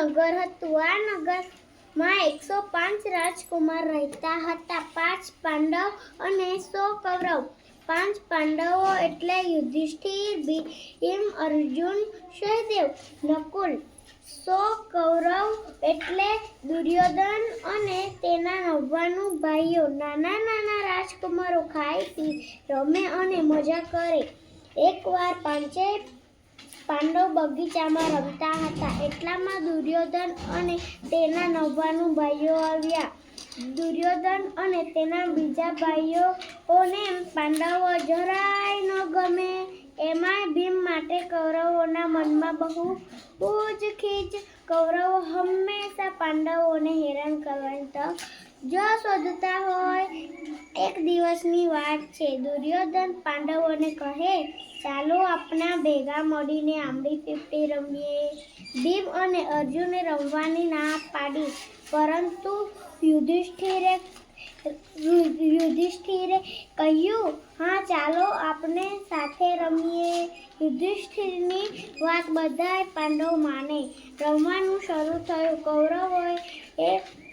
નગર હતું. આ નગરમાં 105 રાજકુમાર રહેતા હતા. 5 પાંડવ અને 100 કૌરવ. 5 પાંડવો એટલે યુધિષ્ઠિર, ભીમ, અર્જુન, સહદેવ, નકુલ. 100 કૌરવ એટલે દુર્યોધન અને તેના 99 ભાઈઓ. નાના નાના રાજકુમારો ખાય પી, રમે અને મજા કરે. એકવાર 5 પાંડવ બગીચામાં રમતા હતા. એટલામાં દુર્યોધન અને તેના 99 ભાઈઓ આવ્યા. દુર્યોધન અને તેના બીજા ભાઈઓને પાંડવો જરાય ન ગમે. એમાંય ભીમ માટે કૌરવોના મનમાં બહુ જ ખીજ. કૌરવો હંમેશા પાંડવોને હેરાન કરવાની તક જ શોધતા હોય. એક દિવસની વાત છે. દુર્યોધન પાંડવોને કહે, ચાલો આપણા ભેગા મળીને આંબલી પીપળી રમીએ. ભીમ અને અર્જુને રમવાની ના પાડી, પરંતુ યુધિષ્ઠિરે કહ્યું, હા ચાલો આપણે સાથે રમીએ. યુધિષ્ઠિરની વાત બધાય પાંડવ માને. રમવાનું શરૂ થયું. કૌરવોએ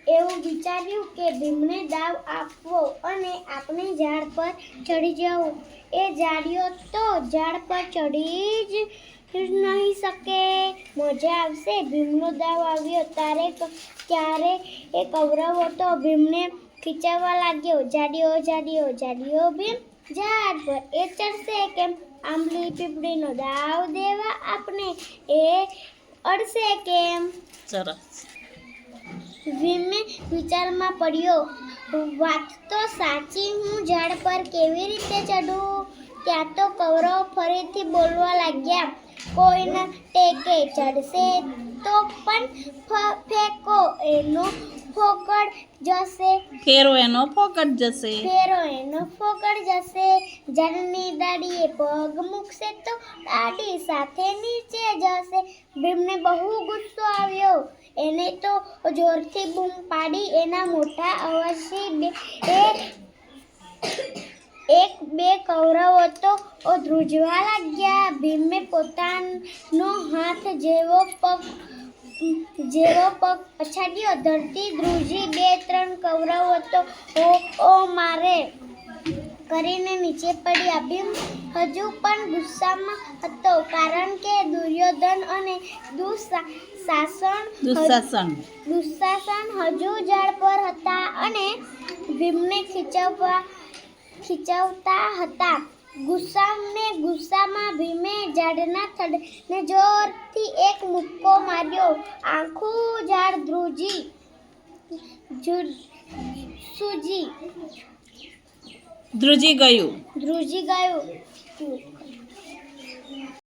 એવું વિચાર્યું કે ભીમને દાવ આપવો અને આપણે ઝાડ પર ચડી જવું. એ ઝાડિયો તો ઝાડ પર ચડી જ નહીં શકે. મજા આવશે. ભીમનો દાવ આવ્યો ત્યારે એ કૌરવો તો ભીમને ખીચવવા લાગ્યો. જાડિયો જાડિયો જાડિયો ભીમ ઝાડ પર એ ચડશે કેમ? આંબલી પીપળીનો દાવ દેવા આપણે એ અડશે કેમ? સરસ. ભીમે વિચારમાં પડ્યો, વાત તો સાચી, હું ઝાડ પર કેવી રીતે ચડું? ત્યાં તો કૌરવ ફરીથી બોલવા લાગ્યા, કોઈના ટેકે ચડશે તો પણ ફેંકો એનો ફોકટ જશે. ફેરો એનો ફોકટ જશે. ફેરો એનો ફોકટ જશે. ઝાડની ડાળીએ પગ મૂકશે તો ડાળી સાથે નીચે જશે. ભીમને બહુ ગુસ્સો આવ્યો. એને તો જોરથી બૂમ પાડી. એના મોટા અવાજથી એક બે કૌરવો તો ધ્રુજવા લાગ્યા. ભીમે પોતાનો હાથ જેવો પગ પછાડ્યો. ધરતી ધ્રુજી. 2-3 કૌરવો તો ઓ મારે કરીને નીચે પડ્યા. ભીમ હજુ પણ ગુસ્સામાં હતો, કારણ કે દુર્યોધન અને દુઃશાસન હજુ ઝાડ પર હતા અને ભીમને ખીચવતા હતા. ગુસ્સામાં ભીમે ઝાડના થડને જોરથી એક મુક્કો માર્યો. આખું ઝાડ ધ્રુજી ગયું.